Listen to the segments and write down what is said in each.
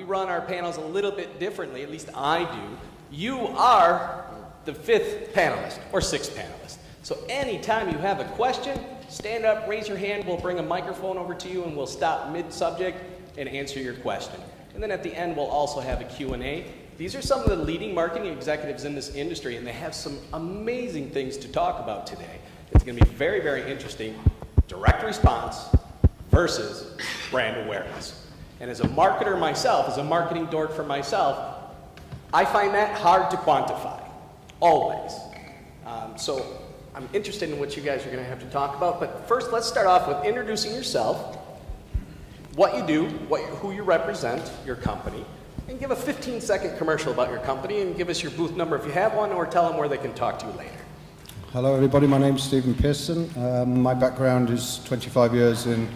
run our panels a little bit differently, at least I do. You are the fifth panelist or sixth panelist. So anytime you have a question, stand up, raise your hand, we'll bring a microphone over to you and we'll stop mid-subject and answer your question. And then at the end, we'll also have a Q&A. These are some of the leading marketing executives in this industry, and they have some amazing things to talk about today. It's going to be very, very interesting. Direct response versus brand awareness. And as a marketer myself, as a marketing dork for myself, I find that hard to quantify, always. So I'm interested in what you guys are going to have to talk about. But first, let's start off with introducing yourself, what you do, who you represent, your company, and give a 15-second commercial about your company and give us your booth number if you have one, or tell them where they can talk to you later. Hello everybody, my name's Stephen Pearson. My background is 25 years in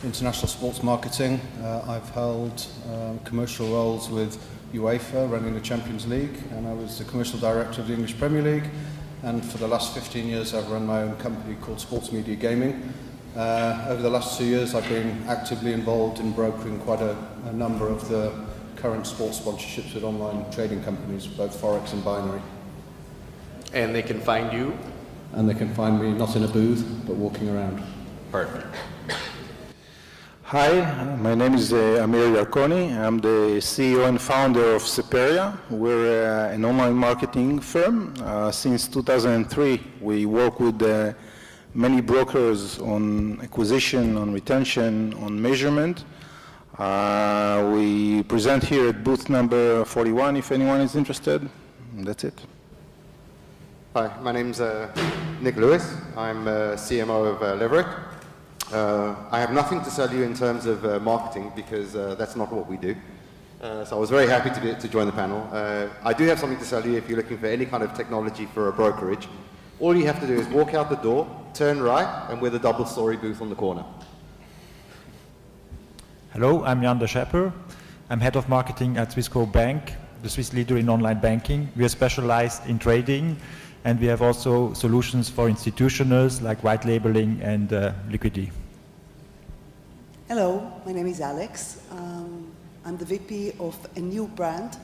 international sports marketing. I've held commercial roles with UEFA, running the Champions League, and I was the commercial director of the English Premier League. And for the last 15 years I've run my own company called Sports Media Gaming. Over the last 2 years I've been actively involved in brokering quite a number of the current sports sponsorships with online trading companies, both Forex and binary. And they can find you? And they can find me not in a booth, but walking around. Perfect. Hi, my name is Amir Yarkoni. I'm the CEO and founder of Seperia. We're an online marketing firm. Since 2003, we work with many brokers on acquisition, on retention, on measurement. We present here at booth number 41 if anyone is interested. That's it. Hi, my name's Nick Lewis. I'm CMO of Leverett. I have nothing to sell you in terms of marketing because that's not what we do. So I was very happy to join the panel. I do have something to sell you if you're looking for any kind of technology for a brokerage. All you have to do is walk out the door, turn right, and we're the double-story booth on the corner. Hello, I'm Jan de Schepper. I'm head of marketing at Swissquote Bank, the Swiss leader in online banking. We are specialized in trading, and we have also solutions for institutionals like white labeling and liquidity. Hello, my name is Alex. I'm the VP of a new brand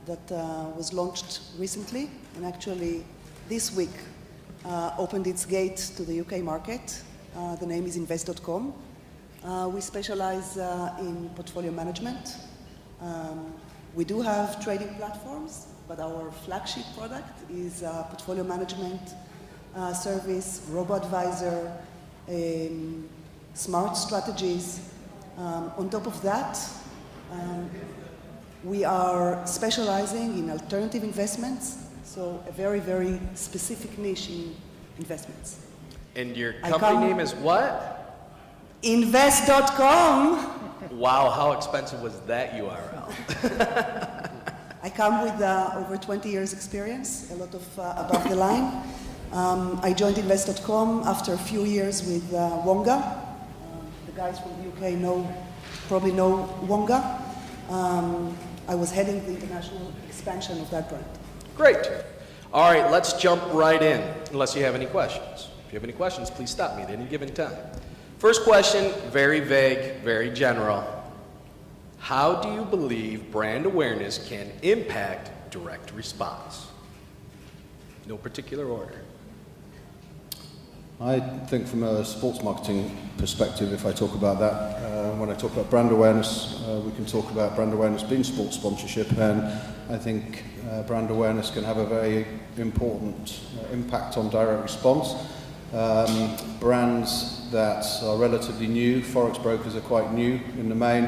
that was launched recently, and actually this week opened its gate to the UK market. The name is invest.com. We specialize in portfolio management. We do have trading platforms, but our flagship product is portfolio management service, robo-advisor, smart strategies. On top of that, we are specializing in alternative investments, so a very, very specific niche in investments. And your company name is what? Invest.com. Wow, how expensive was that URL? I come with over 20 years experience, a lot of above the line. I joined Invest.com after a few years with Wonga. The guys from the UK probably know Wonga. I was heading the international expansion of that brand. Great. All right, let's jump right in, unless you have any questions. If you have any questions, please stop me at any given time. First question, very vague, very general. How do you believe brand awareness can impact direct response? No particular order. I think from a sports marketing perspective, if I talk about that, when I talk about brand awareness, we can talk about brand awareness being sports sponsorship, and I think brand awareness can have a very important impact on direct response. Brands that are relatively new, Forex brokers are quite new in the main,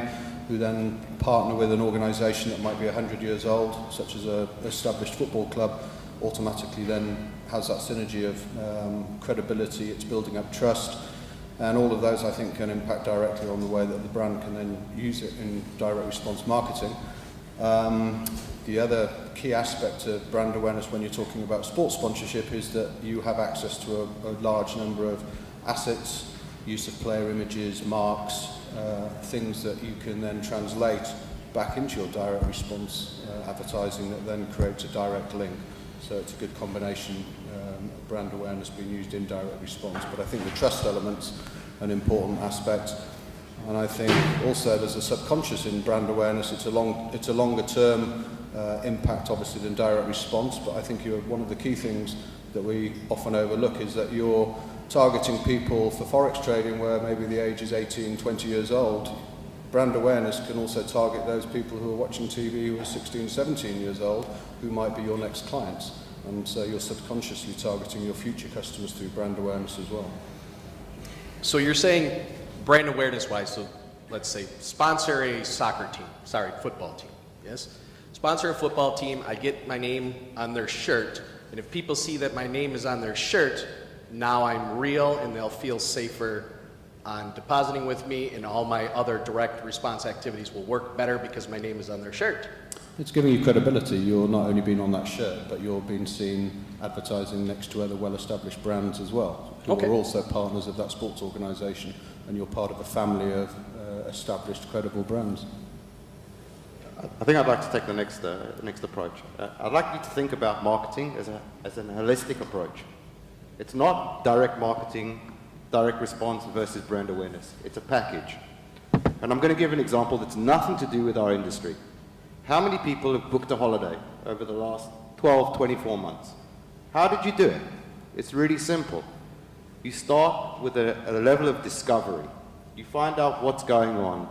who then partner with an organisation that might be 100 years old, such as an established football club, automatically then has that synergy of credibility, it's building up trust, and all of those I think can impact directly on the way that the brand can then use it in direct response marketing. The other key aspect of brand awareness when you're talking about sports sponsorship is that you have access to a large number of assets, use of player images, marks, things that you can then translate back into your direct response advertising that then creates a direct link. So it's a good combination, brand awareness being used in direct response. But I think the trust element's an important aspect. And I think also there's a subconscious in brand awareness. It's a longer term impact, obviously, than direct response. But I think one of the key things that we often overlook is that you're targeting people for forex trading where maybe the age is 18, 20 years old. Brand awareness can also target those people who are watching TV who are 16, 17 years old, who might be your next clients. And so you're subconsciously targeting your future customers through brand awareness as well. So you're saying brand awareness-wise, so let's say sponsor a football team, yes? Sponsor a football team, I get my name on their shirt, and if people see that my name is on their shirt, now I'm real and they'll feel safer on depositing with me, and all my other direct response activities will work better because my name is on their shirt. It's giving you credibility. You're not only being on that shirt, but you're being seen advertising next to other well-established brands as well, who are also partners of that sports organisation, and you're part of a family of established, credible brands. I think I'd like to take the next approach. I'd like you to think about marketing as an holistic approach. It's not direct marketing, direct response versus brand awareness. It's a package. And I'm going to give an example that's nothing to do with our industry. How many people have booked a holiday over the last 12, 24 months? How did you do it? It's really simple. You start with a level of discovery. You find out what's going on,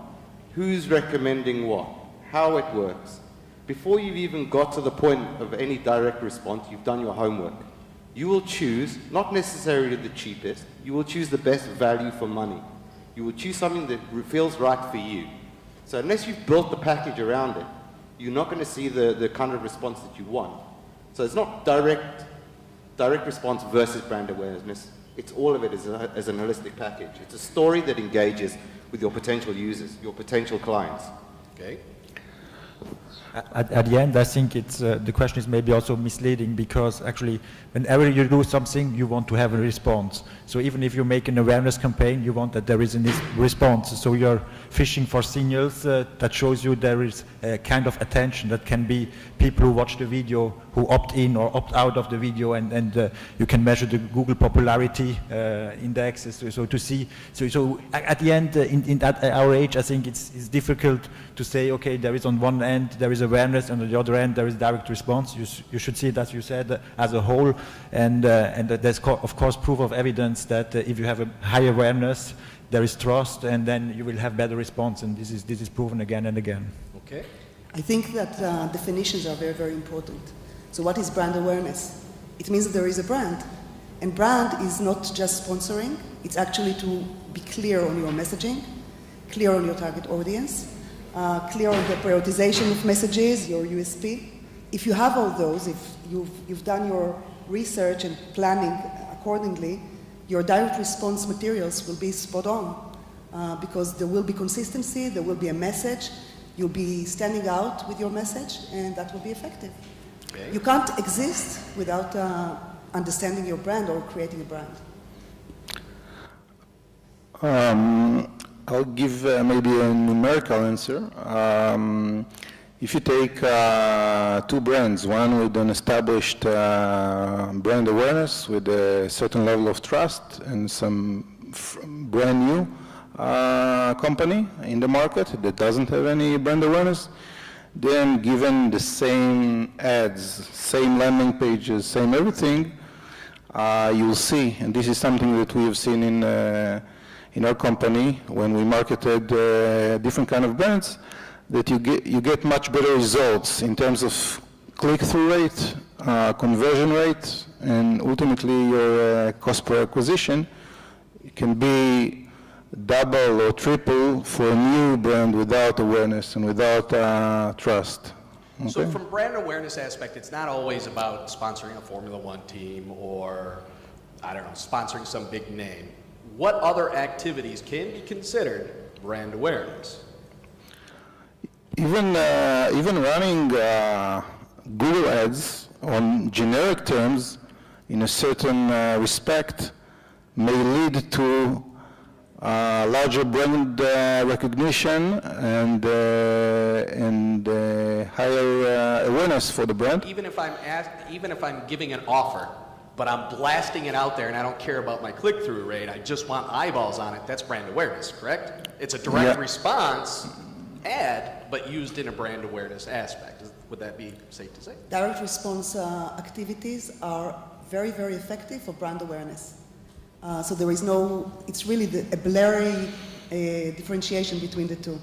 who's recommending what, how it works. Before you've even got to the point of any direct response, you've done your homework. You will choose, not necessarily the cheapest, you will choose the best value for money. You will choose something that feels right for you. So unless you've built the package around it, you're not going to see the kind of response that you want. So it's not direct response versus brand awareness. It's all of it as an holistic package. It's a story that engages with your potential users, your potential clients. Okay. At the end, I think the question is maybe also misleading, because actually whenever you do something, you want to have a response. So even if you make an awareness campaign, you want that there is a response. So you're fishing for signals that shows you there is a kind of attention. That can be people who watch the video, who opt in or opt out of the video, and you can measure the Google popularity index. So to see, so at the end, at our age, I think it's difficult to say, okay, there is on one end there is awareness, and on the other end there is direct response. You should see it, as you said, as a whole, and there's of course proof of evidence that if you have a high awareness, there is trust, and then you will have better response, and this is proven again and again. Okay. I think that definitions are very, very important. So what is brand awareness? It means that there is a brand. And brand is not just sponsoring, it's actually to be clear on your messaging, clear on your target audience, clear on the prioritization of messages, your USP. If you have all those, if you've done your research and planning accordingly, your direct response materials will be spot on, because there will be consistency, there will be a message, you'll be standing out with your message, and that will be effective. Okay. You can't exist without understanding your brand or creating a brand. I'll give maybe a numerical answer. If you take two brands, one with an established brand awareness with a certain level of trust, and some brand new company in the market that doesn't have any brand awareness, then given the same ads, same landing pages, same everything, you'll see, and this is something that we have seen in our company when we marketed different kind of brands, that you get much better results in terms of click-through rate, conversion rate, and ultimately your cost per acquisition. It can be double or triple for a new brand without awareness and without trust. Okay? So from brand awareness aspect, it's not always about sponsoring a Formula One team or, I don't know, sponsoring some big name. What other activities can be considered brand awareness? Even running Google ads on generic terms in a certain respect may lead to larger brand recognition and higher awareness for the brand. Even if I'm giving an offer but I'm blasting it out there and I don't care about my click-through rate, I just want eyeballs on it, that's brand awareness, correct? It's a direct response ad, but used in a brand awareness aspect. Would that be safe to say? Direct response activities are very, very effective for brand awareness. So there is no, it's really a blurry differentiation between the two.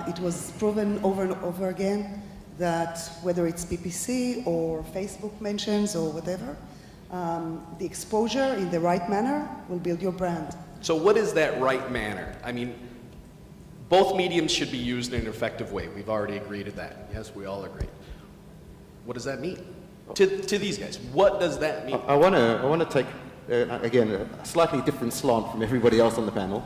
It was proven over and over again that whether it's PPC or Facebook mentions or whatever, the exposure in the right manner will build your brand. So what is that right manner? I mean, both mediums should be used in an effective way. We've already agreed to that. Yes, we all agree. What does that mean? To these guys, what does that mean? I want to take, again, a slightly different slant from everybody else on the panel.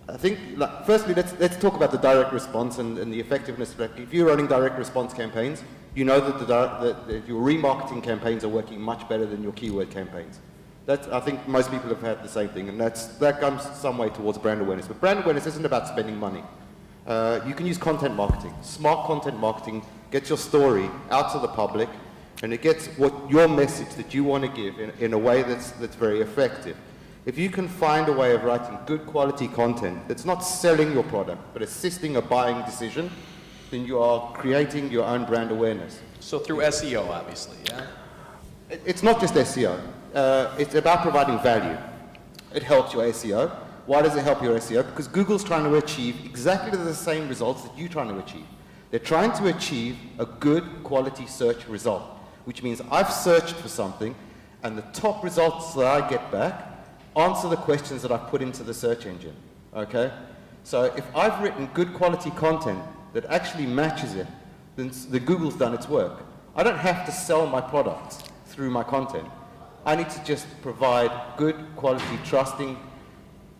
I think, firstly, let's talk about the direct response and the effectiveness. If you're running direct response campaigns, you know that your remarketing campaigns are working much better than your keyword campaigns. I think most people have had the same thing, and that comes some way towards brand awareness. But brand awareness isn't about spending money. You can use content marketing. Smart content marketing gets your story out to the public, and it gets your message that you want to give in a way that's very effective. If you can find a way of writing good quality content that's not selling your product, but assisting a buying decision, then you are creating your own brand awareness. So through SEO, obviously, yeah? It's not just SEO. It's about providing value. It helps your SEO. Why does it help your SEO? Because Google's trying to achieve exactly the same results that you're trying to achieve. They're trying to achieve a good quality search result, which means I've searched for something, and the top results that I get back answer the questions that I put into the search engine, okay? So if I've written good quality content that actually matches it, then Google's done its work. I don't have to sell my products through my content. I need to just provide good quality, trusting,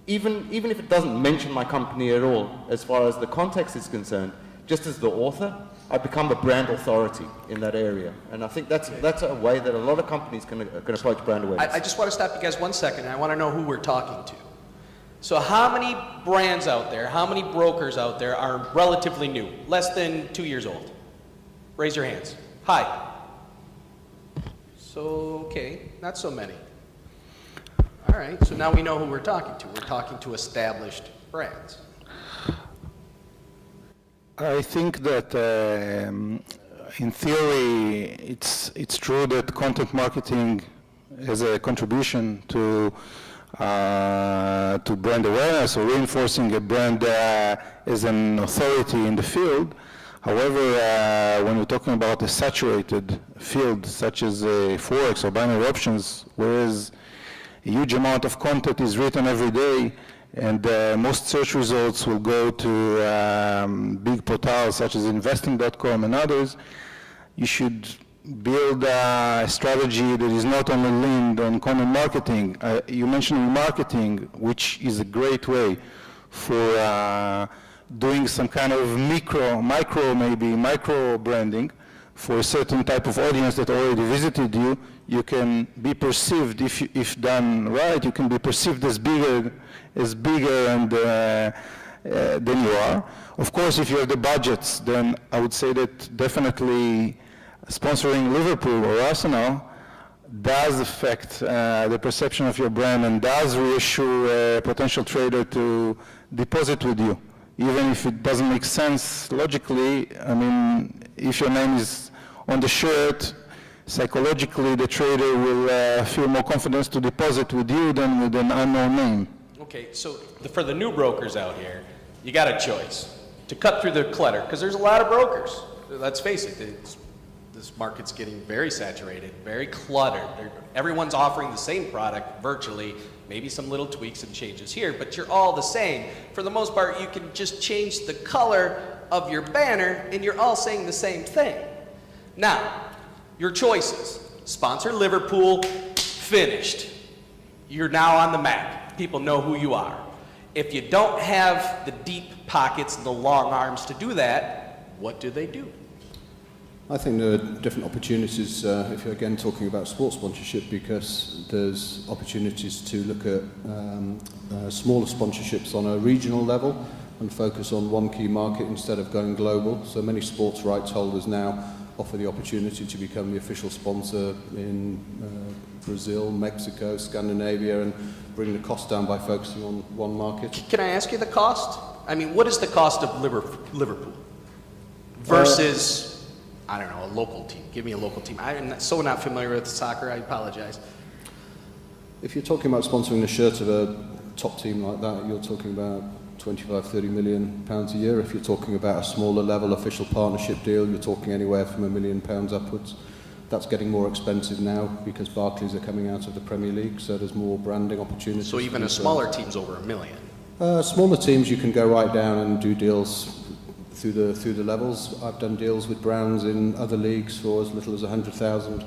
even if it doesn't mention my company at all, as far as the context is concerned, just as the author, I become a brand authority in that area. And I think that's a way that a lot of companies can approach brand awareness. I just want to stop you guys 1 second, and I want to know who we're talking to. So how many brands out there, how many brokers out there are relatively new, less than 2 years old? Raise your hands. Hi. So, okay, not so many. All right, so now we know who we're talking to. We're talking to established brands. I think that in theory it's true that content marketing has a contribution to brand awareness or reinforcing a brand as an authority in the field. However, when we're talking about a saturated field such as Forex or binary options, whereas a huge amount of content is written every day, and most search results will go to big portals such as investing.com and others, you should build a strategy that is not only leaned on content marketing. You mentioned remarketing, which is a great way for doing some kind of micro branding for a certain type of audience that already visited you. You can be perceived, if done right, you can be perceived as bigger and than you are. Of course, if you have the budgets, then I would say that definitely sponsoring Liverpool or Arsenal does affect the perception of your brand and does reassure a potential trader to deposit with you. Even if it doesn't make sense logically, I mean, if your name is on the shirt, psychologically the trader will feel more confidence to deposit with you than with an unknown name. Okay, so for the new brokers out here, you got a choice to cut through the clutter, because there's a lot of brokers. Let's face it, this market's getting very saturated, very cluttered. Everyone's offering the same product virtually, maybe some little tweaks and changes here, but you're all the same. For the most part, you can just change the color of your banner and you're all saying the same thing. Now, your choices. Sponsor Liverpool, finished. You're now on the map. People know who you are. If you don't have the deep pockets and the long arms to do that, what do they do? I think there are different opportunities if you're again talking about sports sponsorship, because there's opportunities to look at smaller sponsorships on a regional level and focus on one key market instead of going global. So many sports rights holders now offer the opportunity to become the official sponsor in Brazil, Mexico, Scandinavia, and bring the cost down by focusing on one market. Can I ask you the cost? I mean, what is the cost of Liverpool versus, I don't know, a local team? Give me a local team. I'm so not familiar with soccer, I apologize. If you're talking about sponsoring the shirt of a top team like that, you're talking about 25-30 million pounds a year. If you're talking about a smaller level official partnership deal, you're talking anywhere from £1 million upwards. That's getting more expensive now because Barclays are coming out of the Premier League, so there's more branding opportunities. So even a smaller team's over $1 million? Smaller teams, you can go right down and do deals through the levels. I've done deals with brands in other leagues for as little as 100,000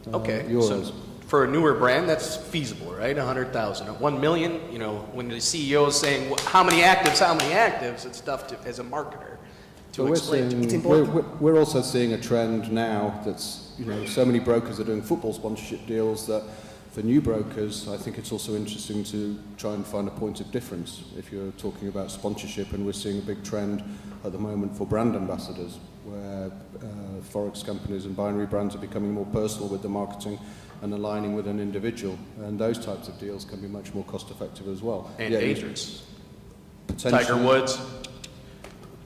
euros. So for a newer brand, that's feasible, right? 100,000. 1 million, you know, when the CEO is saying how many actives, it's tough to, as a marketer to explain. We're also seeing a trend now that's, you know, so many brokers are doing football sponsorship deals that for new brokers, I think it's also interesting to try and find a point of difference if you're talking about sponsorship, and we're seeing a big trend at the moment for brand ambassadors, where Forex companies and binary brands are becoming more personal with the marketing and aligning with an individual, and those types of deals can be much more cost effective as well. And dangerous. Tiger Woods,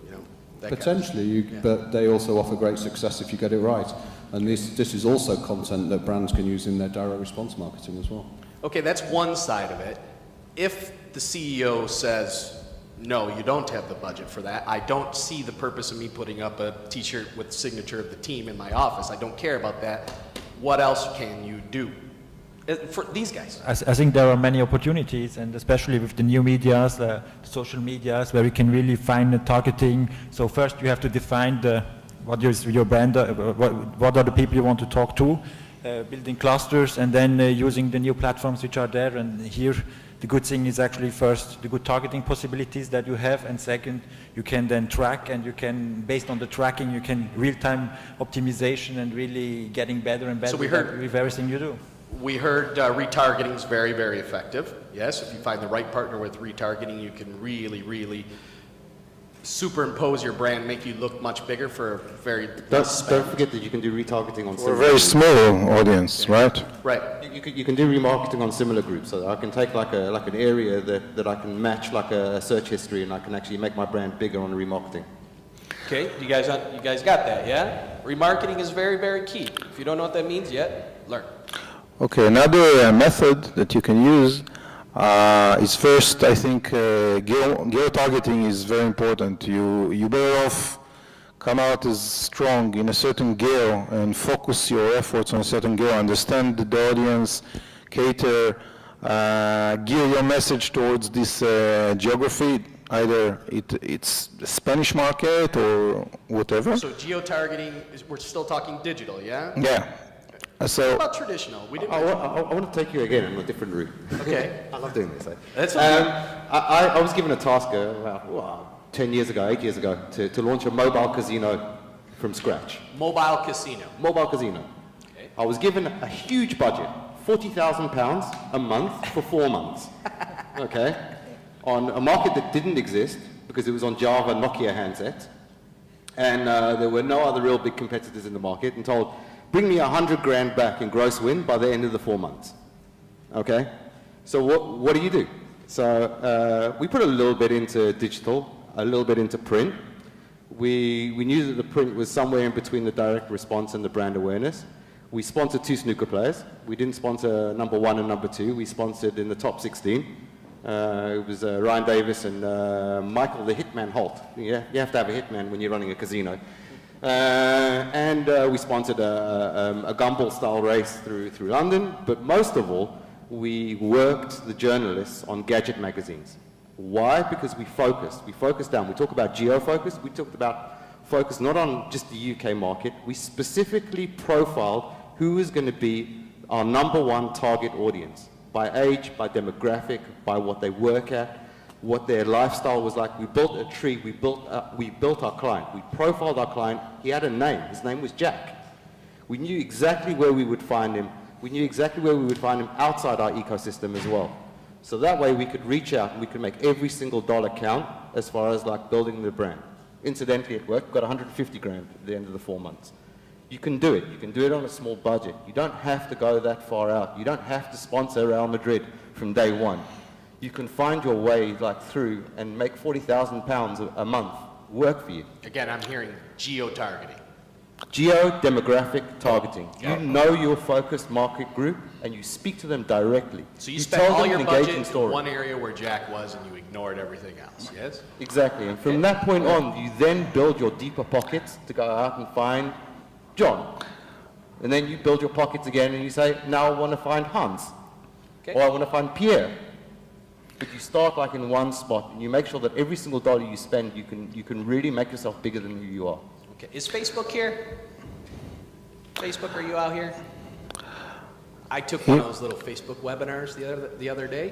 you know, that potentially, but they also offer great success if you get it right. And this is also content that brands can use in their direct response marketing as well. Okay, that's one side of it. If the CEO says, no, you don't have the budget for that, I don't see the purpose of me putting up a t-shirt with the signature of the team in my office, I don't care about that, what else can you do for these guys? I think there are many opportunities, and especially with the new medias, the social medias, where you can really find the targeting. So first you have to define what is your brand, what are the people you want to talk to, building clusters, and then using the new platforms which are there. And here the good thing is actually first the good targeting possibilities that you have, and second you can then track, and you can, based on the tracking, you can real-time optimization and really getting better and better with everything you do. We heard retargeting is very, very effective. Yes, if you find the right partner with retargeting, you can really, really superimpose your brand, make you look much bigger for a very less spend. Don't forget that you can do retargeting on for a very small audience, right? Right. You can do remarketing on similar groups. So I can take like an area that I can match like a search history, and I can actually make my brand bigger on remarketing. Okay, you guys got that, yeah? Remarketing is very, very key. If you don't know what that means yet, learn. Okay, another method that you can use is first, I think, geo-targeting is very important. You better off come out as strong in a certain geo and focus your efforts on a certain geo, understand the audience, cater, gear your message towards this geography, either it's the Spanish market or whatever. So geo-targeting, we're still talking digital, yeah? Yeah. So, what about traditional? I want to take you again on a different route. Okay. I love doing this. That's okay. I was given a task about 10 years ago, 8 years ago, to launch a mobile casino from scratch. Mobile casino. Mobile casino. Okay. I was given a huge budget, £40,000 a month for 4 months. Okay? On a market that didn't exist because it was on Java Nokia handsets, and there were no other real big competitors in the market, and told, bring me 100 grand back in gross win by the end of the 4 months. Okay? So what do you do? So we put a little bit into digital, a little bit into print. We knew that the print was somewhere in between the direct response and the brand awareness. We sponsored 2 snooker players. We didn't sponsor number 1 and number 2. We sponsored in the top 16. It was Ryan Davis and Michael the Hitman Holt. Yeah, you have to have a hitman when you're running a casino. And we sponsored a gumball-style race through London, but most of all, we worked the journalists on gadget magazines. Why? Because we focused down. We talk about geo-focus, we talked about focus not on just the UK market, we specifically profiled who is going to be our #1 target audience, by age, by demographic, by what they work at, what their lifestyle was like. We built a tree, we built our client, we profiled our client. He had a name, his name was Jack. We knew exactly where we would find him. We knew exactly where we would find him outside our ecosystem as well. So that way we could reach out and we could make every single dollar count as far as like building the brand. Incidentally, it worked, got 150 grand at the end of the 4 months. You can do it. You can do it on a small budget. You don't have to go that far out. You don't have to sponsor Real Madrid from day one. You can find your way through and make £40,000 a month work for you. Again, I'm hearing geo-targeting. Geo-demographic targeting. You know your focused market group and you speak to them directly. So you spend all your budget in one area where Jack was and you ignored everything else, yes? Exactly. And from that point on, you then build your deeper pockets to go out and find John. And then you build your pockets again and you say, now I want to find Hans. Or I want to find Pierre. But you start in one spot and you make sure that every single dollar you spend, you can really make yourself bigger than who you are. Okay. Is Facebook here? Facebook, are you out here? I took one of those little Facebook webinars the other day,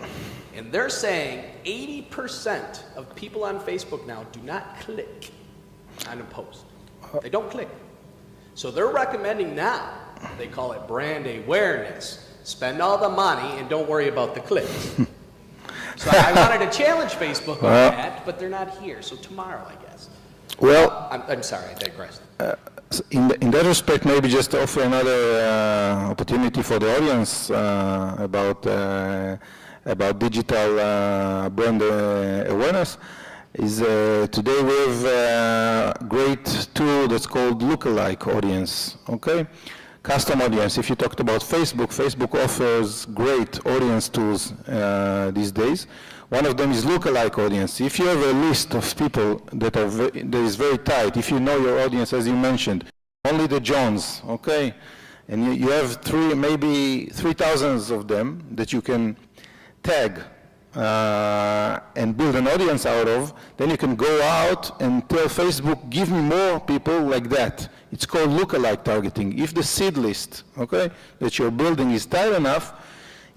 and they're saying 80% of people on Facebook now do not click on a post. They don't click. So they're recommending now, they call it brand awareness. Spend all the money and don't worry about the clicks. So I wanted to challenge Facebook on that, but they're not here. So tomorrow, I guess. Well, I'm sorry, I digressed. In that respect, maybe just to offer another opportunity for the audience about digital brand awareness. Is today we have a great tool that's called lookalike audience. Okay. Custom audience. If you talked about Facebook, Facebook offers great audience tools these days. One of them is lookalike audience. If you have a list of people that is very tight, if you know your audience, as you mentioned, only the Johns, okay, and you have maybe 3,000 of them that you can tag and build an audience out of, then you can go out and tell Facebook, give me more people like that. It's called lookalike targeting. If the seed list, okay, that you're building is tight enough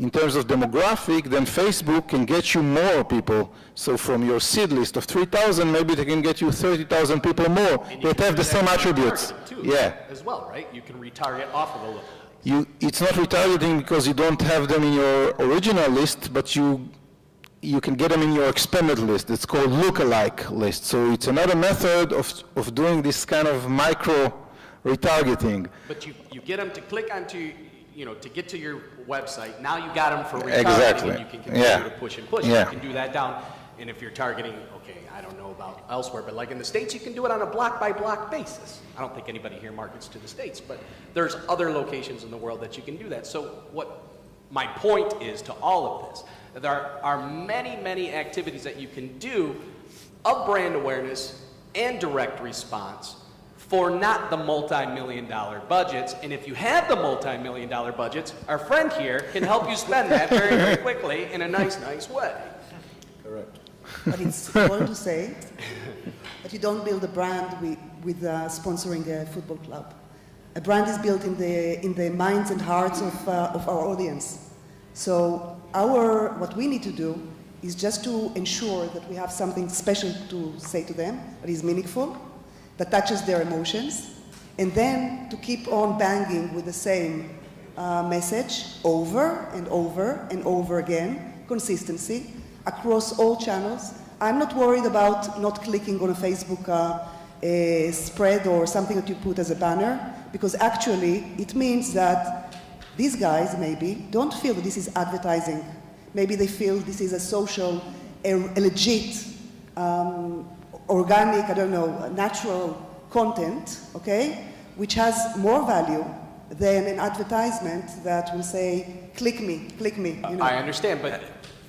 in terms of demographic, then Facebook can get you more people. So from your seed list of 3,000, maybe they can get you 30,000 people more that have the same attributes. Yeah. As well, right? You can retarget off of the lookalike. It's not retargeting because you don't have them in your original list, but you can get them in your expanded list. It's called lookalike list. So it's another method of doing this kind of micro retargeting. But you get them to click onto, to get to your website. Now you got them for retargeting. Exactly. And you can continue to push and push. Yeah. You can do that down. And if you're targeting, I don't know about elsewhere, but like in the States, you can do it on a block-by-block basis. I don't think anybody here markets to the States, but there's other locations in the world that you can do that. So what my point is to all of this, there are many, many activities that you can do of brand awareness and direct response for not the multi-million-dollar budgets. And if you have the multi-million-dollar budgets, our friend here can help you spend that very, very quickly in a nice way. Correct. But it's important to say that you don't build a brand with sponsoring a football club. A brand is built in the minds and hearts of our audience. So what we need to do is just to ensure that we have something special to say to them that is meaningful, that touches their emotions, and then to keep on banging with the same message over and over and over again, consistency, across all channels. I'm not worried about not clicking on a Facebook spread or something that you put as a banner, because actually it means that these guys maybe don't feel that this is advertising. Maybe they feel this is a social, a legit, organic, natural content, okay, which has more value than an advertisement that will say, click me. I understand, but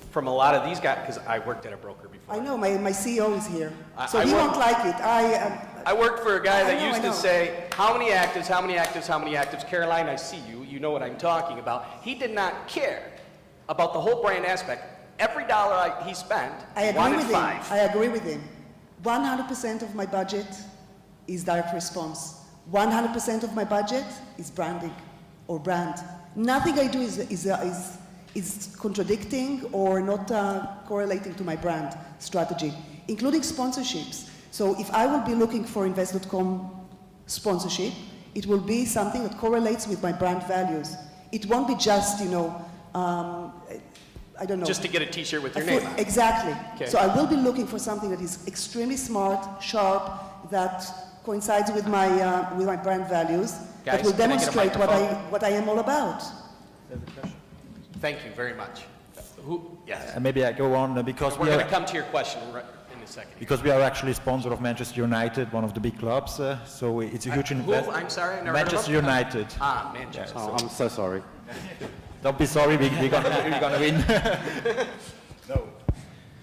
from a lot of these guys, because I worked at a broker before. I know, my CEO is here, so he won't like it. I worked for a guy that used to say, how many actives, Caroline, I see you, you know what I'm talking about. He did not care about the whole brand aspect. Every dollar he spent, I agree with him. 100% of my budget is direct response. 100% of my budget is branding or brand. Nothing I do is contradicting or not correlating to my brand strategy, including sponsorships. So if I will be looking for Invest.com sponsorship, it will be something that correlates with my brand values. It won't be just, I don't know. Just to get a t-shirt with your name on it. Exactly. Okay. So I will be looking for something that is extremely smart, sharp, that coincides with my brand values, Guys, that will can I get a demonstrate microphone? what I am all about. Thank you very much. Who? Yes. Maybe I go on because We're going to come to your question in a second. because we are actually sponsor of Manchester United, one of the big clubs. So it's a huge Who? investment. I'm sorry, I never heard of Manchester them. United. Ah, Manchester. Oh, I'm so sorry. Don't be sorry, we're gonna win. No.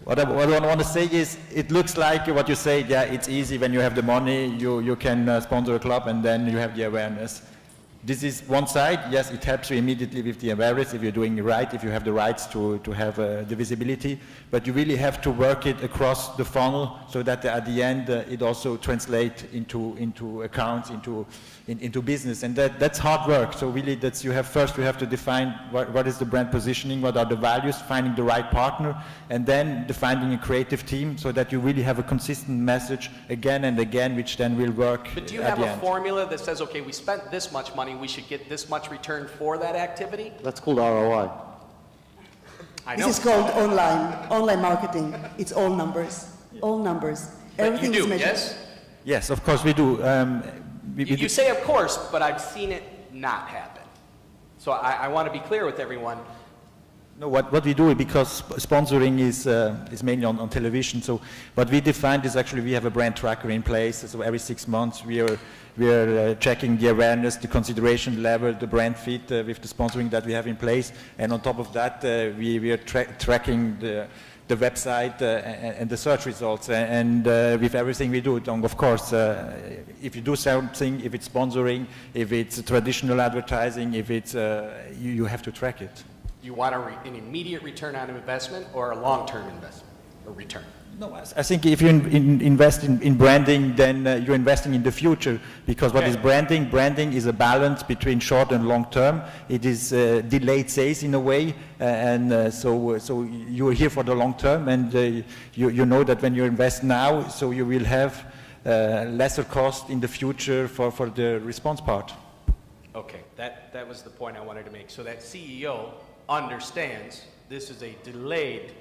What I want to say is, it looks like what you say. Yeah, it's easy when you have the money. You can sponsor a club, and then you have the awareness. This is one side. Yes, it helps you immediately with the awareness if you're doing it right, if you have the rights to have the visibility. But you really have to work it across the funnel so that at the end it also translates into accounts, into business, and that's hard work. So really, you have to define what is the brand positioning, what are the values, finding the right partner, and then defining a creative team so that you really have a consistent message again and again, which then will work. But do you at have the a end. formula that says, okay, we spent this much money, we should get this much return for that activity? That's called ROI. I know. This is called online marketing. It's all numbers, all numbers. But Everything you is do, measured. yes? Yes, of course we do. You say of course, but I've seen it not happen. So I want to be clear with everyone. No, what we do, because sponsoring is mainly on television. So what we defined is actually we have a brand tracker in place. So every 6 months we are checking the awareness, the consideration level, the brand fit with the sponsoring that we have in place. And on top of that, we are tracking the website and the search results, and with everything we do. And of course, if you do something, if it's sponsoring, if it's traditional advertising, if it's you have to track it. You want an immediate return on investment or a long-term investment or return? No, I think if you invest in branding, then you're investing in the future, because what is branding? Branding is a balance between short and long term. It is delayed sales in a way, and so you are here for the long term, and you know that when you invest now, so you will have lesser cost in the future for the response part. Okay, that was the point I wanted to make. So that CEO understands this is a delayed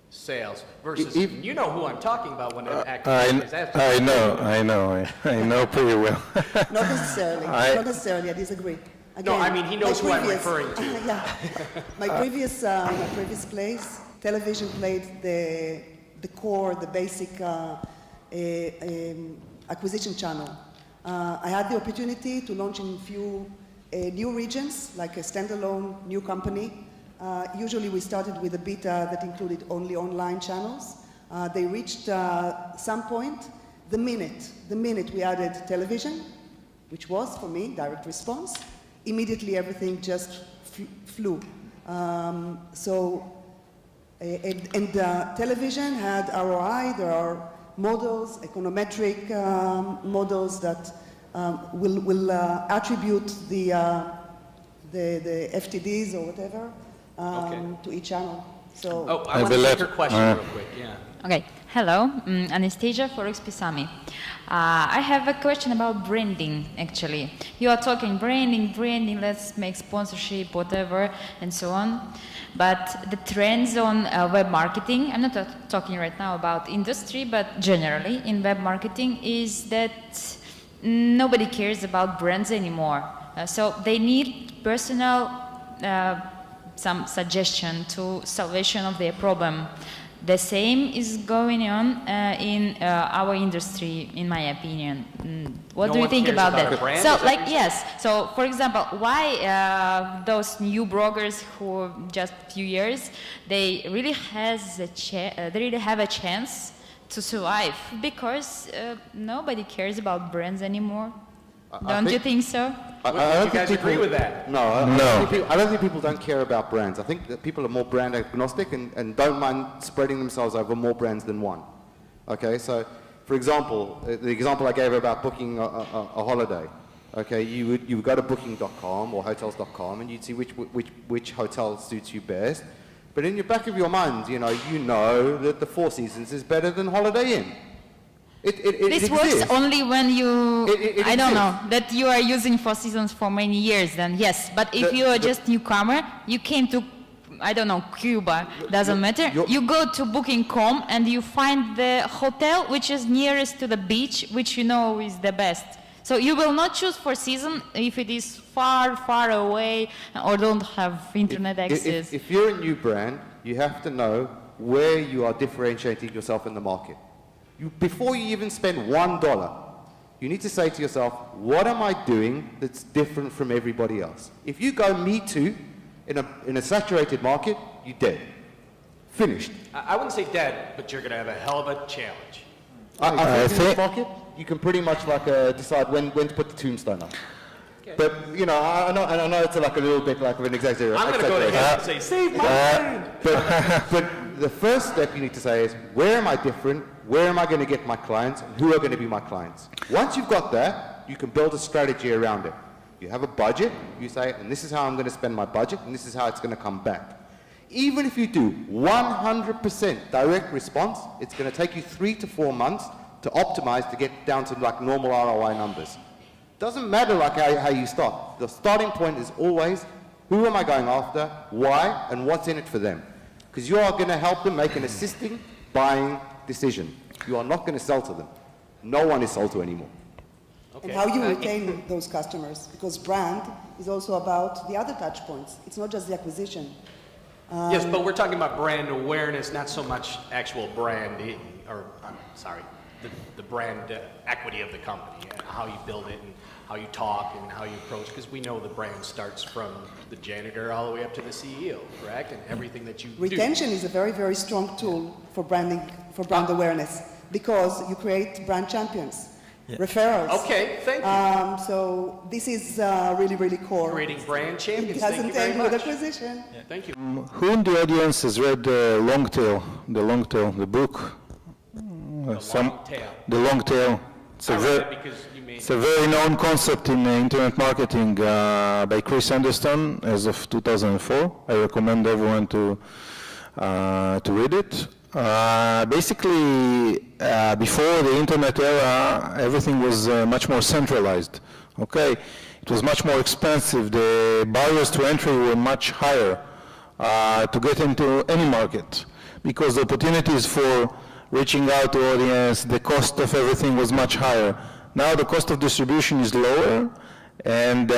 sales versus, you know who I'm talking about when an actor is asking. I know pretty well. Not necessarily. Not necessarily. I disagree. Again, No, I mean, he knows who I'm referring to. Yeah. My previous place, television played the core, the basic acquisition channel. I had the opportunity to launch in a few new regions, like a standalone new company. Usually we started with a beta that included only online channels. They reached some point, the minute we added television, which was, for me, direct response, immediately everything just flew. Television had ROI. There are models, econometric models that will attribute the FTDs or whatever to each channel. So I want to take her question real quick. Yeah. Okay. Hello, Anastasia for Expozive. I have a question about branding, actually. You are talking branding, let's make sponsorship, whatever, and so on. But the trends on web marketing, I'm not talking right now about industry, but generally in web marketing, is that nobody cares about brands anymore. So they need personal, some suggestion to salvation of their problem. The same is going on in our industry, in my opinion. What do you think about that? So, like, yes. So, for example, why those new bloggers who just a few years, they really have a chance to survive, because nobody cares about brands anymore. Don't you think so? I don't you guys agree with that? No, I don't think people don't care about brands. I think that people are more brand agnostic and don't mind spreading themselves over more brands than one. Okay, so for example, the example I gave about booking a holiday. Okay, you would go to booking.com or hotels.com and you'd see which hotel suits you best. But in the back of your mind, you know that the Four Seasons is better than Holiday Inn. This works only when you, I don't know, that you are using Four Seasons for many years, then yes. But if you are just newcomer, you came to, I don't know, Cuba, doesn't matter. You go to booking.com and you find the hotel which is nearest to the beach, which you know is the best. So you will not choose for season if it is far, far away or don't have internet access. If you're a new brand, you have to know where you are differentiating yourself in the market. Before you even spend $1, you need to say to yourself, what am I doing that's different from everybody else? If you go me too in a saturated market, you're dead. Finished. I wouldn't say dead, but you're going to have a hell of a challenge. I think in this market, you can pretty much like decide when to put the tombstone up. Okay. But you know, I know it's like a little bit like of an exaggeration. I'm going to go to him and say, save my brand. But the first step you need to say is, where am I different? Where am I going to get my clients? And who are going to be my clients? Once you've got that, you can build a strategy around it. You have a budget. You say, and this is how I'm going to spend my budget, and this is how it's going to come back. Even if you do 100% direct response, it's going to take you 3 to 4 months to optimize to get down to like normal ROI numbers. Doesn't matter like how you start. The starting point is always, who am I going after, why, and what's in it for them? Because you are going to help them make an assisting buying decision. You are not going to sell to them. No one is sold to anymore. Okay. And how you retain those customers, because brand is also about the other touch points. It's not just the acquisition. Yes, but we're talking about brand awareness, not so much actual brand, or I'm sorry, the brand equity of the company, and how you build it, and how you talk, and how you approach, because we know the brand starts from the janitor all the way up to the CEO, correct? And everything that you Retention is a very, very strong tool for branding, for brand awareness, because you create brand champions. Yeah. Referrals. Okay, thank you. So this is really, really core. Creating brand champions. It hasn't ended with acquisition. Yeah, thank you. Who in the audience has read the Long Tail, the book? The Long Tail. It's a very known concept in internet marketing by Chris Anderson as of 2004. I recommend everyone to read it. Basically, before the internet era, everything was much more centralized. Okay, it was much more expensive. The barriers to entry were much higher to get into any market, because the opportunities for reaching out to audience, the cost of everything was much higher. Now the cost of distribution is lower, and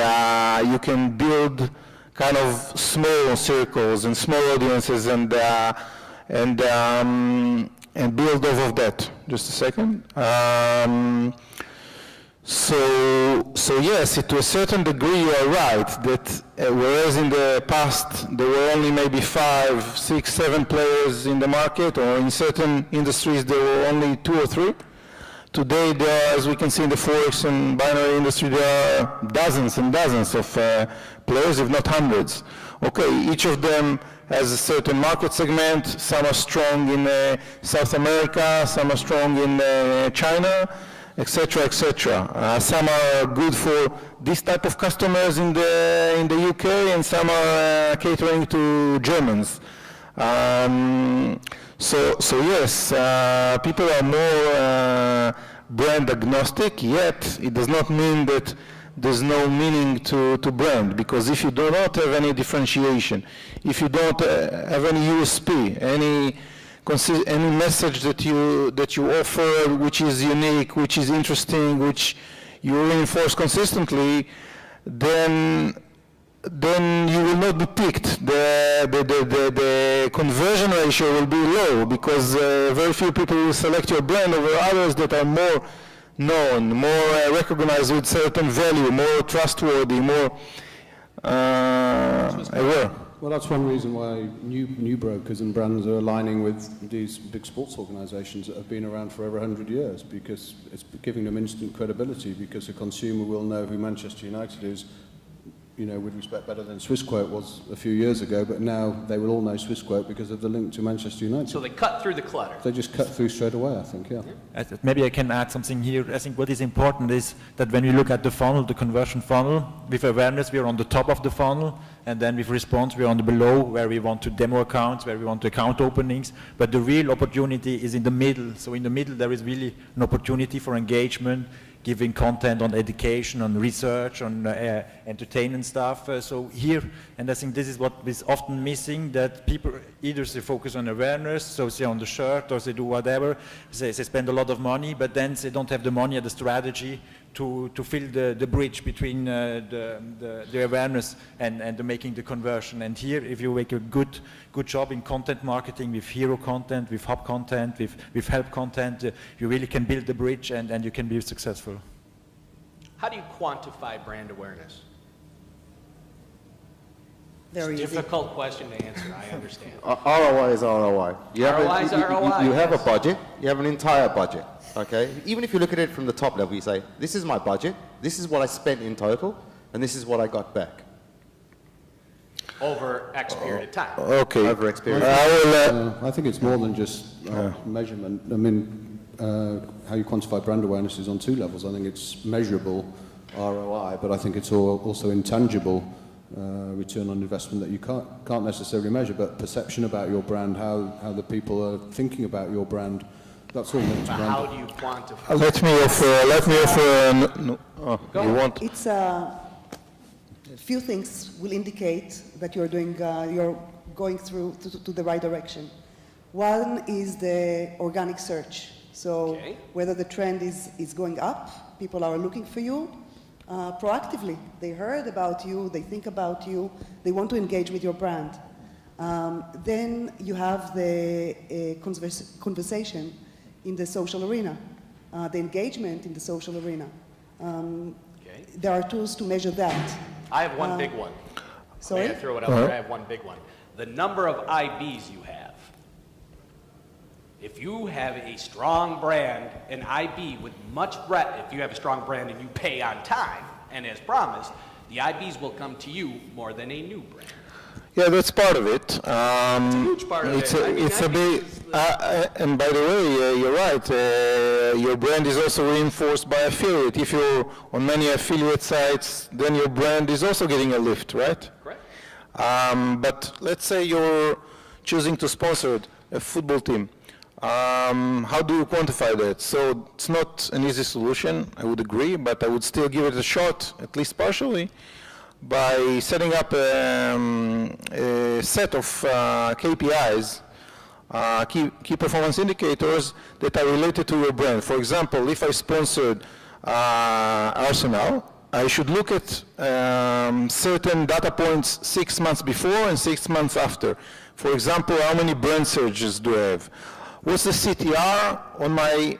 you can build kind of small circles and small audiences and build off of that. Just a second. So yes, to a certain degree you are right that whereas in the past there were only maybe 5, 6, 7 players in the market, or in certain industries there were only 2 or 3. Today, there are, as we can see in the Forex and binary industry, there are dozens and dozens of players, if not hundreds. Okay, each of them has a certain market segment. Some are strong in South America, some are strong in China, etc., etc. Some are good for this type of customers in the UK, and some are catering to Germans. So yes, people are more brand agnostic, yet it does not mean that there's no meaning to brand, because if you do not have any differentiation, if you don't have any USP, any message that you offer which is unique, which is interesting, which you reinforce consistently, then you will not be picked. The conversion ratio will be low, because very few people will select your brand over others that are more known, more recognized with certain value, more trustworthy, more aware. Well, that's one reason why new brokers and brands are aligning with these big sports organizations that have been around for over 100 years, because it's giving them instant credibility, because the consumer will know who Manchester United is, you know, with respect better than Swissquote was a few years ago, but now they will all know Swissquote because of the link to Manchester United. So they cut through the clutter. They just cut through straight away, I think, yeah. Maybe I can add something here. I think what is important is that when we look at the funnel, the conversion funnel, with awareness we are on the top of the funnel, and then with response we are on the below, where we want to demo accounts, where we want to account openings, but the real opportunity is in the middle. So in the middle there is really an opportunity for engagement, giving content on education, on research, on entertainment stuff. So here, and I think this is what is often missing, that people either they focus on awareness, so say on the shirt, or they do whatever, they spend a lot of money, but then they don't have the money or the strategy to fill the bridge between the awareness and the making the conversion. And here, if you make a good job in content marketing with hero content, with hub content, with help content, you really can build the bridge and you can be successful. How do you quantify brand awareness? Very It's a easy. difficult question to answer, I understand. ROI is ROI. ROI is ROI, You have a yes. budget, you have an entire budget, okay? Even if you look at it from the top level, you say, this is my budget, this is what I spent in total, and this is what I got back. Over X period of time. Okay. Over experience. I think it's more than just measurement. I mean, how you quantify brand awareness is on two levels. I think it's measurable ROI, but I think it's also intangible return on investment that you can't necessarily measure, but perception about your brand, how the people are thinking about your brand, that's all linked to But brand. how do you quantify? Let me offer. Go You on. want? It's a few things will indicate that you're going through to the right direction. One is the organic search. So Okay. whether the trend is going up, people are looking for you proactively. They heard about you, they think about you, they want to engage with your brand. Then you have the conversation in the social arena, the engagement in the social arena. Okay. There are tools to measure that. I have one big one. Sorry? May I throw it out there? I have one big one. The number of IBs you have. If you have a strong brand, an IB with much breadth, if you have a strong brand and you pay on time, and as promised, the IBs will come to you more than a new brand. Yeah, that's part of it. It's a huge part of it. I mean, It's I a big, think and by the way, you're right. Your brand is also reinforced by affiliate. If you're on many affiliate sites, then your brand is also getting a lift, right? Correct. But let's say you're choosing to sponsor a football team. How do you quantify that? So it's not an easy solution, I would agree, but I would still give it a shot, at least partially, by setting up a set of KPIs, key performance indicators that are related to your brand. For example, if I sponsored Arsenal, I should look at certain data points 6 months before and 6 months after. For example, how many brand searches do I have? What's the CTR on my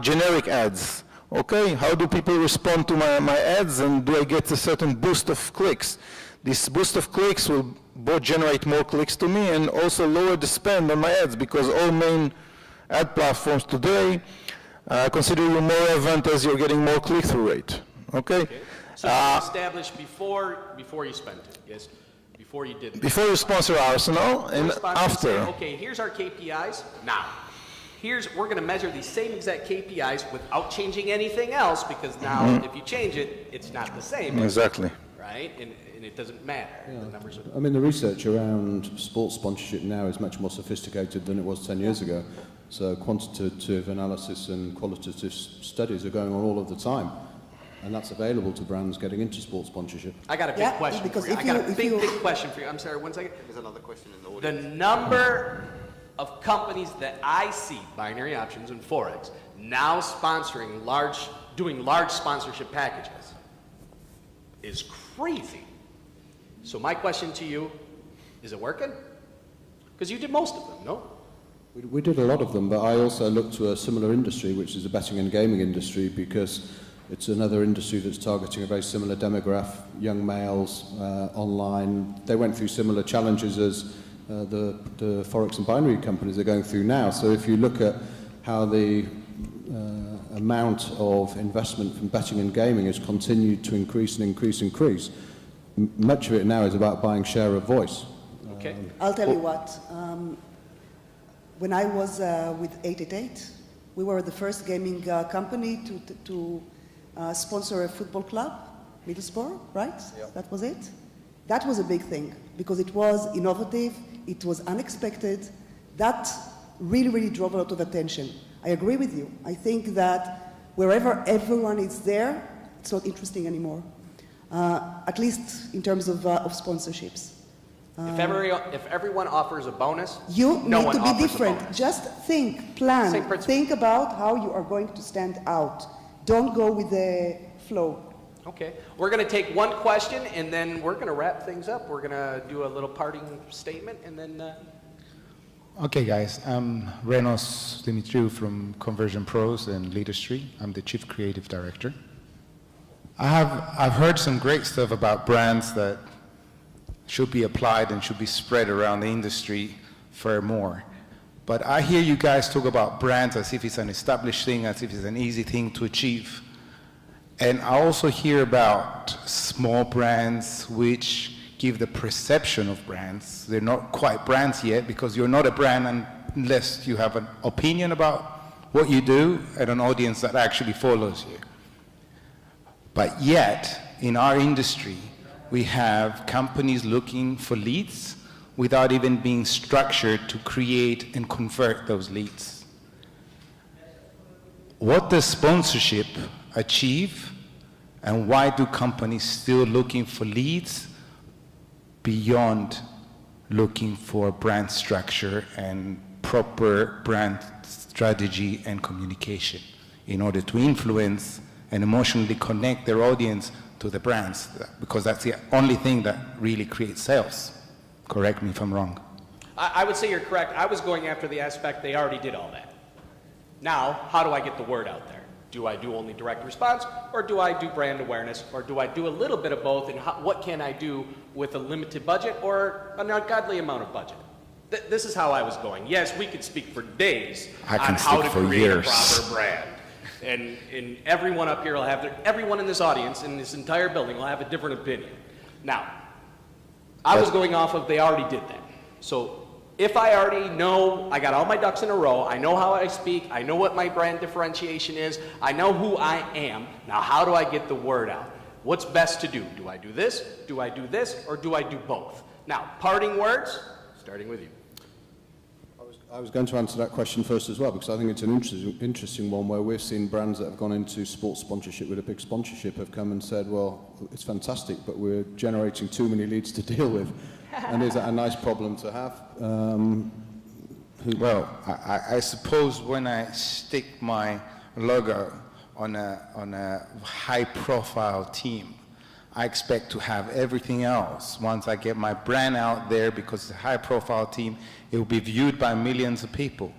generic ads? Okay, how do people respond to my ads, and do I get a certain boost of clicks? This boost of clicks will both generate more clicks to me and also lower the spend on my ads, because all main ad platforms today consider you more relevant as you're getting more click-through rate. Okay? So you established before you spent it, yes? Before you did it. Before you sponsor Arsenal and Sponsors say, after. okay, here's our KPIs. Now, we're going to measure these same exact KPIs without changing anything else, because now if you change it, it's not the same. Exactly. Right? And it doesn't matter. The numbers are. I mean, the research around sports sponsorship now is much more sophisticated than it was 10 years ago. So quantitative analysis and qualitative studies are going on all of the time. And that's available to brands getting into sports sponsorship. I got a big Yeah, question because for you. if I got you- a if big, you- big question for you. I'm sorry, 1 second. There's another question in the The audience. number of companies that I see, binary options and Forex, now doing large sponsorship packages is crazy. So my question to you, is it working? Because you did most of them, no? We did a lot of them, but I also looked to a similar industry, which is the betting and gaming industry, because it's another industry that's targeting a very similar demographic, young males, online. They went through similar challenges as the Forex and binary companies are going through now. So if you look at how the amount of investment from betting and gaming has continued to increase and increase, much of it now is about buying share of voice. Okay. I'll tell you what. When I was with 888, we were the first gaming company to sponsor a football club, Middlesbrough, right? Yep. That was it. That was a big thing because it was innovative, it was unexpected. That really, really drove a lot of attention. I agree with you. I think that wherever everyone is there, it's not interesting anymore, at least in terms of sponsorships. If everyone offers a bonus, You no need one to be offers a different. bonus. Just think, Same plan, principle. think about how you are going to stand out. Don't go with the flow. Okay, we're going to take one question and then we're going to wrap things up. We're going to do a little parting statement and then... Okay, guys, I'm Renos Dimitriou from Conversion Pros and Leaderstry. I'm the Chief Creative Director. I've heard some great stuff about brands that should be applied and should be spread around the industry for more. But I hear you guys talk about brands as if it's an established thing, as if it's an easy thing to achieve. And I also hear about small brands which give the perception of brands. They're not quite brands yet because you're not a brand unless you have an opinion about what you do and an audience that actually follows you. But yet, in our industry, we have companies looking for leads without even being structured to create and convert those leads. What does sponsorship achieve, and why do companies still looking for leads beyond looking for brand structure and proper brand strategy and communication in order to influence and emotionally connect their audience to the brands? Because that's the only thing that really creates sales. Correct me if I'm wrong. I would say you're correct. I was going after the aspect they already did all that. Now, how do I get the word out there? Do I do only direct response, or do I do brand awareness, or do I do a little bit of both, and what can I do with a limited budget or an ungodly amount of budget? This is how I was going. Yes, we could speak for days on how to create a proper brand. And everyone up here will have everyone in this audience, in this entire building, will have a different opinion. Now, I was going off of they already did that. So if I already know, I got all my ducks in a row, I know how I speak, I know what my brand differentiation is, I know who I am, now how do I get the word out? What's best to do? Do I do this, or do I do both? Now, parting words, starting with you. I was going to answer that question first as well, because I think it's an interesting one where we've seen brands that have gone into sports sponsorship with a big sponsorship have come and said, well, it's fantastic, but we're generating too many leads to deal with. And is that a nice problem to have? Well, I suppose when I stick my logo on a high-profile team, I expect to have everything else. Once I get my brand out there, because it's a high-profile team, it will be viewed by millions of people.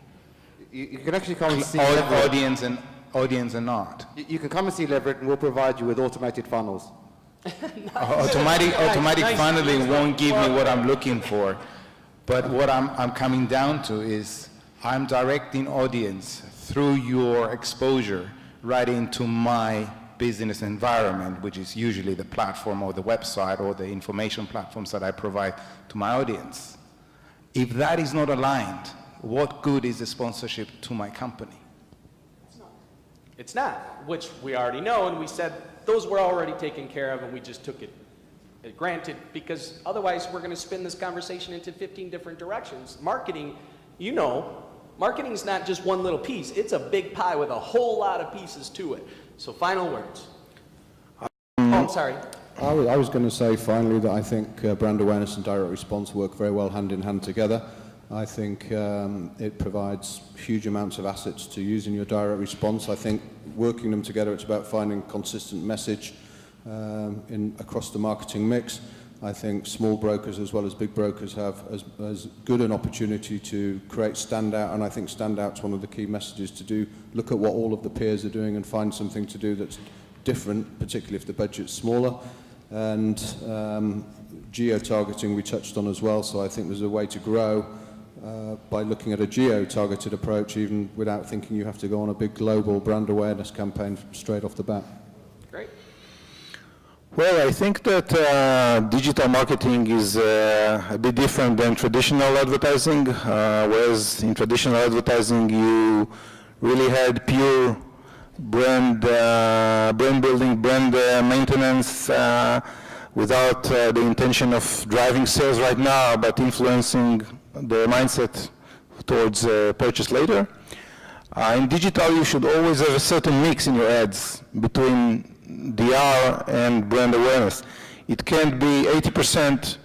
You can actually come and see audience and not. You can come and see Leverett, and we'll provide you with automated funnels. Automatic funneling won't give me what I'm looking for. But what I'm coming down to is I'm directing audience through your exposure right into my business environment, which is usually the platform or the website or the information platforms that I provide to my audience. If that is not aligned, what good is the sponsorship to my company? It's not, which we already know, and we said those were already taken care of, and we just took it granted, because otherwise we're going to spin this conversation into 15 different directions. Marketing, you know, marketing's not just one little piece. It's a big pie with a whole lot of pieces to it. So final words. I'm sorry. I was going to say finally that I think brand awareness and direct response work very well hand in hand together. I think it provides huge amounts of assets to use in your direct response. I think working them together, it's about finding consistent message across the marketing mix. I think small brokers as well as big brokers have as good an opportunity to create standout, and I think standout's one of the key messages to do. Look at what all of the peers are doing and find something to do that's different, particularly if the budget's smaller. And geo-targeting we touched on as well, so I think there's a way to grow by looking at a geo-targeted approach, even without thinking you have to go on a big global brand awareness campaign straight off the bat. Great. Well, I think that digital marketing is a bit different than traditional advertising, whereas in traditional advertising you really had pure brand building, brand maintenance, without the intention of driving sales right now, but influencing the mindset towards purchase later. In digital, you should always have a certain mix in your ads between DR and brand awareness. It can't be 80%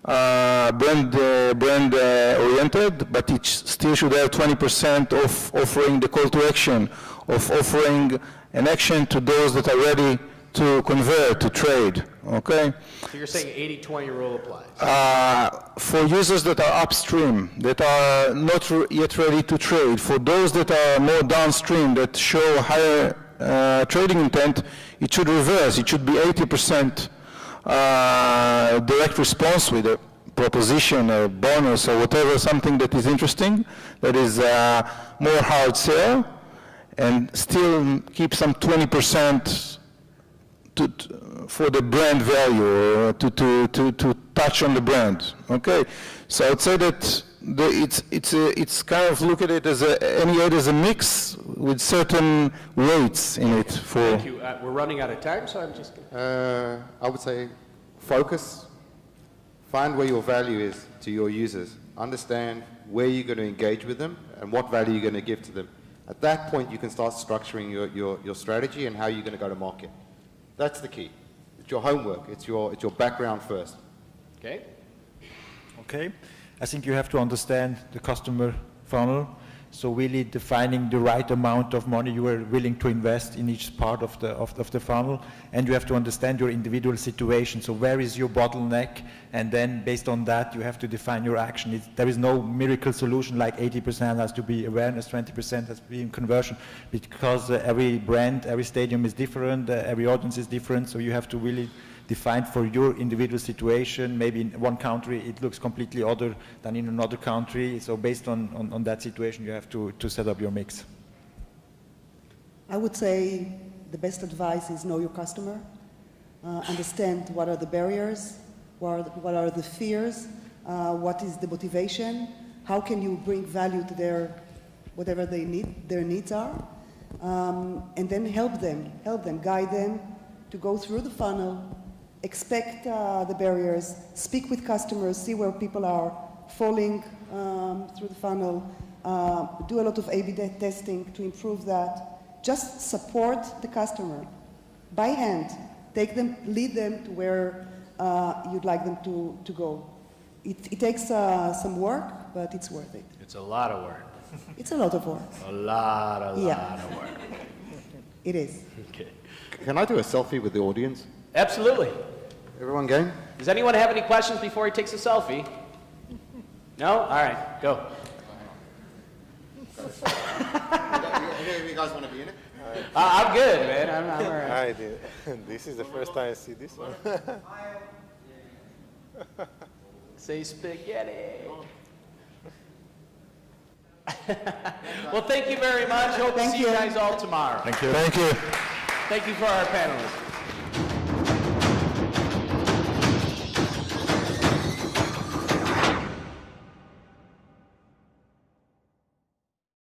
brand oriented, but it still should have 20% of offering the call to action, of offering an action to those that are ready to convert, to trade, okay? So you're saying 80-20 rule applies? For users that are upstream, that are not yet ready to trade, for those that are more downstream, that show higher trading intent, it should reverse. It should be 80% direct response with a proposition or bonus or whatever, something that is interesting, that is more hard sell, and still keep some 20% for the brand value, or to touch on the brand. Okay, so I'd say that it's kind of look at it as any ad as a mix with certain weights in it. Thank you. We're running out of time, so I'm just. I would say focus. Find where your value is to your users. Understand where you're going to engage with them and what value you're going to give to them. At that point, you can start structuring your strategy and how you're going to go to market. That's the key. It's your homework. It's your background first. Okay. Okay. I think you have to understand the customer funnel. So really defining the right amount of money you are willing to invest in each part of the funnel, and you have to understand your individual situation. So where is your bottleneck, and then based on that you have to define your action. There is no miracle solution like 80% has to be awareness, 20% has to be in conversion, because every brand, every stadium is different, every audience is different. So you have to really define for your individual situation. Maybe in one country it looks completely other than in another country. So based on that situation, you have to set up your mix. I would say the best advice is know your customer, understand what are the barriers, what are the fears, what is the motivation, how can you bring value to their, whatever their needs are, and then help them, guide them to go through the funnel, expect the barriers, speak with customers, see where people are falling through the funnel, do a lot of A/B testing to improve that. Just support the customer by hand. Take them, lead them to where you'd like them to go. It takes some work, but it's worth it. It's a lot of work. It's a lot of work. A lot of work. It is. Okay. Can I do a selfie with the audience? Absolutely. Everyone game? Does anyone have any questions before he takes a selfie? No? All right, go. You guys want to be in it? I'm good, man. I'm all right. Hi, this is the first time I see this one. Say spaghetti. Well, thank you very much. Hope to see you guys all tomorrow. Thank you. Thank you for our panelists.